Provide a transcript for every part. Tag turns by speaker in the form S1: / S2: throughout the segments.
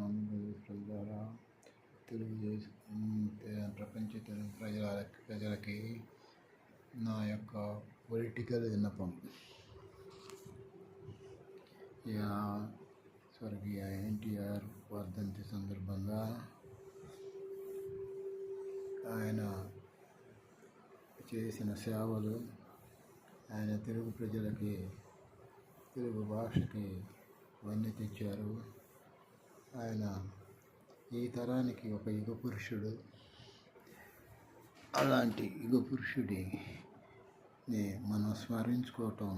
S1: ఆంధ్రప్రదేశ్ ప్రజలారా, ప్రపంచ తెలుగు ప్రజలకి నా యొక్క పొలిటికల్ విన్నపం. స్వర్గీయ ఎన్టీఆర్ వర్ధంతి సందర్భంగా ఆయన చేసిన సేవలు, ఆయన తెలుగు ప్రజలకి, తెలుగు భాషకి వన్నె తెచ్చారు. ఆయన ఈ తరానికి ఒక యుగ పురుషుడు. అలాంటి యుగ పురుషుడిని మనం స్మరించుకోవటం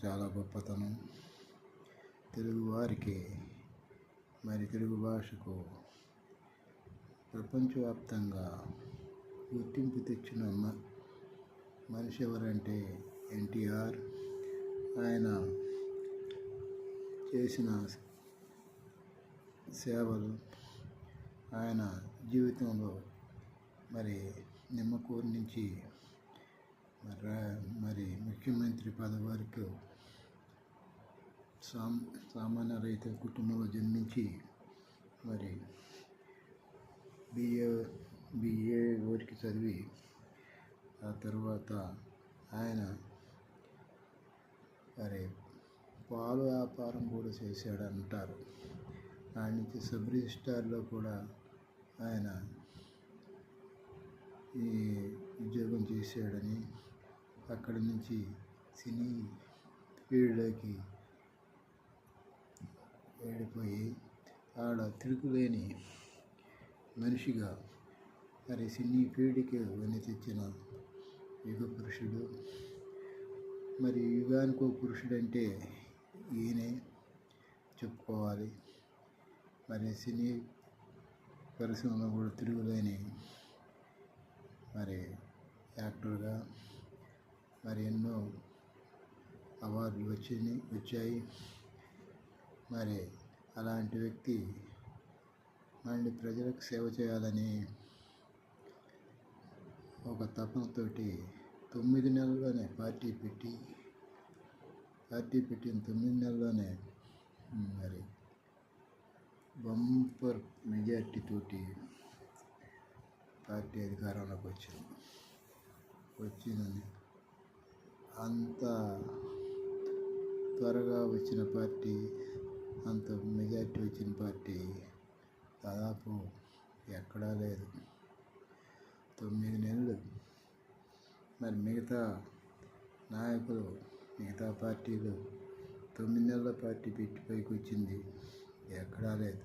S1: చాలా గొప్పతనం. తెలుగు వారికి, మరి తెలుగు భాషకు ప్రపంచవ్యాప్తంగా గుర్తింపు తెచ్చిన మనిషి ఎవరంటే ఎన్టీఆర్. ఆయన చేసిన సేవలు, ఆయన జీవితంలో మరి నిమ్మకూరు నుంచి మరి ముఖ్యమంత్రి పదవి వరకు సామాన్య రైతు కుటుంబంలో జన్మించి మరి బిఏ వరకు చదివి, ఆ తర్వాత ఆయన మరి పాలు వ్యాపారం కూడా చేశాడంటారు. ఆయన నుంచి సబ్ రిజిస్ట్రార్లో కూడా ఆయన ఈ ఉద్యోగం చేశాడని, అక్కడి నుంచి సినీ ఫీల్డ్లోకి వెళ్ళిపోయి ఆడ తిరుగులేని మనిషిగా మరి సినీ ఫీల్డ్కి వన్నె తెచ్చిన యుగ పురుషుడు. మరి యుగానికో పురుషుడు అంటే ఈయనే చెప్పుకోవాలి. మరి సినీ పరిశ్రమలో కూడా తిరుగులేని మరి యాక్టర్గా మరి ఎన్నో అవార్డులు వచ్చాయి. మరి అలాంటి వ్యక్తి మళ్ళీ ప్రజలకు సేవ చేయాలని ఒక తపనతోటి 9 నెలల్లోనే పార్టీ పెట్టిన 9 నెలల్లోనే మరి బంపర్ మెజార్టీతోటి పార్టీ అధికారంలోకి వచ్చిందని, అంత త్వరగా వచ్చిన పార్టీ, అంత మెజార్టీ వచ్చిన పార్టీ దాదాపు ఎక్కడా లేదు. 9 నెలలు. మరి మిగతా నాయకులు, మిగతా పార్టీలు 9 నెలల పార్టీ పెట్టి పైకి వచ్చింది ఎక్కడా లేదు.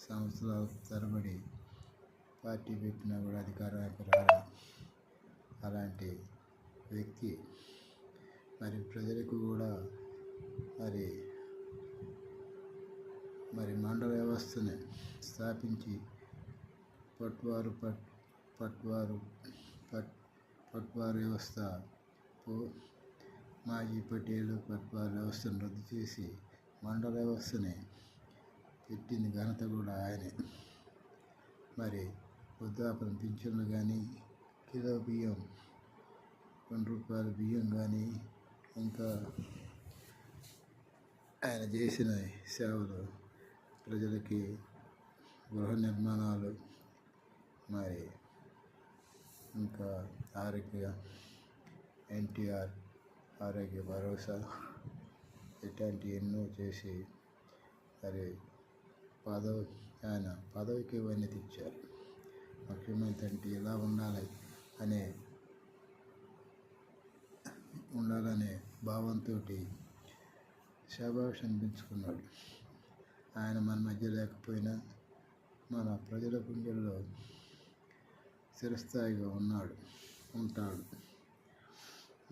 S1: సంవత్సరాల తరబడి పార్టీ పెట్టినా కూడా అధికారానికి రాలేదు. అలాంటి వ్యక్తి మరి ప్రజలకు కూడా మరి మండల వ్యవస్థని స్థాపించి పట్వారు వ్యవస్థ, మాజీ పటేలు పట్వారు వ్యవస్థను రద్దు చేసి మండల వ్యవస్థని పెట్టింది ఘనత కూడా ఆయనే. మరి వృద్ధాప్య పింఛన్లు కానీ, కిలో బియ్యం, 2 రూపాయల బియ్యం కానీ, ఇంకా ఆయన చేసిన సేవలు, ప్రజలకి గృహ నిర్మాణాలు, మరి ఇంకా ఎన్టీఆర్ ఆరోగ్య భరోసా, ఇట్లాంటి ఎన్నో చేసి మరి ఆయన పదవికి వన్నె తెచ్చారు. ముఖ్యమంత్రి అంటే ఇలా ఉండాలనే భావంతో శభాష్ అనిపించుకున్నాడు. ఆయన మన మధ్య లేకపోయినా మన ప్రజల గుండెల్లో చిరస్థాయిగా ఉంటాడు.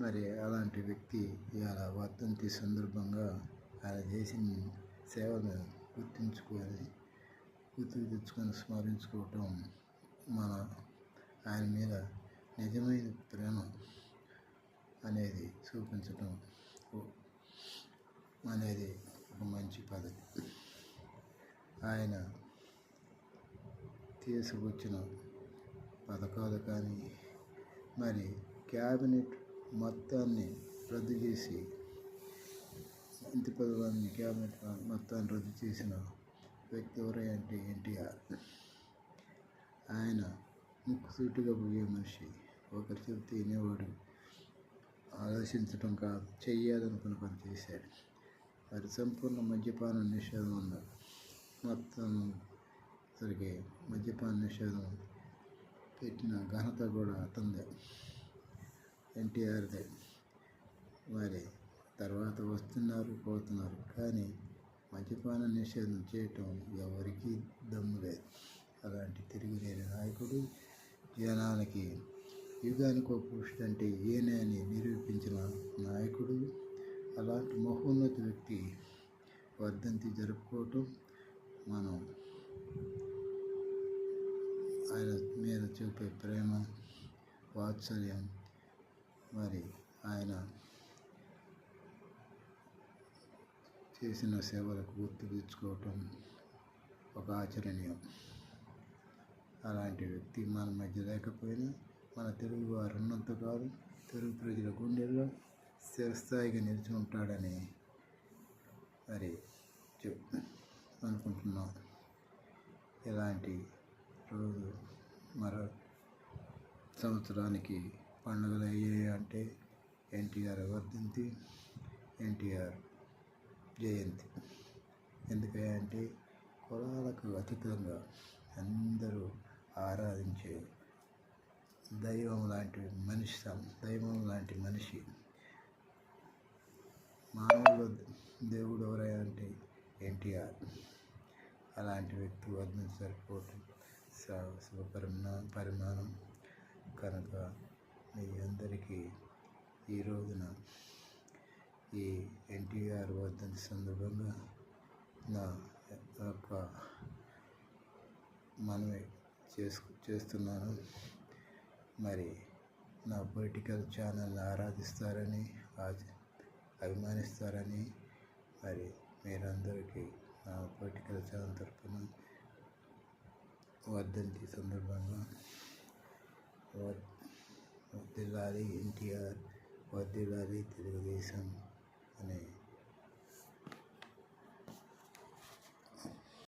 S1: మరి అలాంటి వ్యక్తి ఇవాళ వర్ధంతి సందర్భంగా ఆయన చేసిన సేవను గుర్తుకు తెచ్చుకొని స్మరించుకోవటం, ఆయన మీద నిజమైన ప్రేమ అనేది చూపించటం అనేది ఒక మంచి పద్ధతి. ఆయన తీసుకొచ్చిన పథకాలు కానీ, మరి క్యాబినెట్ మొత్తాన్ని రద్దు చేసి ఇంటి పదవాన్ని క్యాబినెట్ మొత్తాన్ని రద్దు చేసిన వ్యక్తి ఎవరంటే ఎన్టీఆర్. ఆయన ముక్కుసూటిగా పోయే మనిషి. ఒకరు చెబితే వినేవాడు. ఆలోచించడం కాదు, చెయ్యాలనుకున్న పని చేశాడు. మరి సంపూర్ణ మద్యపాన నిషేధం ఉన్నారు. మొత్తం సరిగే మద్యపాన నిషేధం పెట్టిన ఘనత కూడా అతనిదే, ఎన్టీఆర్దే. మరి తర్వాత వస్తున్నారు పోతున్నారు, కానీ మద్యపాన నిషేధం చేయటం ఎవరికీ దమ్ము లేదు. అలాంటి తిరిగిలేని నాయకుడు, జనాలకి యుగానికి ఒక పురుషుడు అంటే ఈయనే అని నిరూపించిన నాయకుడు. అలాంటి మహోన్నత వ్యక్తి వర్ధంతి జరుపుకోవటం, మనం ఆయన మీద చూపే ప్రేమ, వాత్సల్యం, మరి ఆయన చేసిన సేవలకు గుర్తు తెచ్చుకోవటం ఒక ఆచరణీయం. అలాంటి వ్యక్తి మన మధ్య లేకపోయినా మన తెలుగు వారు ఉన్నంతకాలం తెలుగు ప్రజల గుండెల్లో స్థిరస్థాయిగా నిలిచి ఉంటాడని మరి అనుకుంటున్నాం. ఇలాంటి రోజు మరో సంవత్సరానికి పండుగలు అయ్యాయి అంటే ఎన్టీఆర్ వర్ధంతి, ఎన్టీఆర్ జయంతి. ఎందుకంటే కులాలకు అతీతంగా అందరూ ఆరాధించే దైవం లాంటి మనిషి. మానవులు దేవుడు ఎవరంటే ఎన్టీఆర్. అలాంటి వ్యక్తి వర్ధంతి జరుపుకోవటం శుభ పరిమాణం కనుక మీ అందరికీ ఈ రోజున ఈ ఎన్టీఆర్ వర్ధంతి సందర్భంగా నా యొక్క మనవి చేస్తున్నాను. మరి నా పొలిటికల్ ఛానల్ని ఆరాధిస్తారని, అభిమానిస్తారని, మరి మీరందరికీ నా పొలిటికల్ ఛానల్ తరఫున వర్ధంతి సందర్భంగా వర్ధిల్లాలి ఎన్టీఆర్, వర్ధిల్లాలి తెలుగుదేశం అనే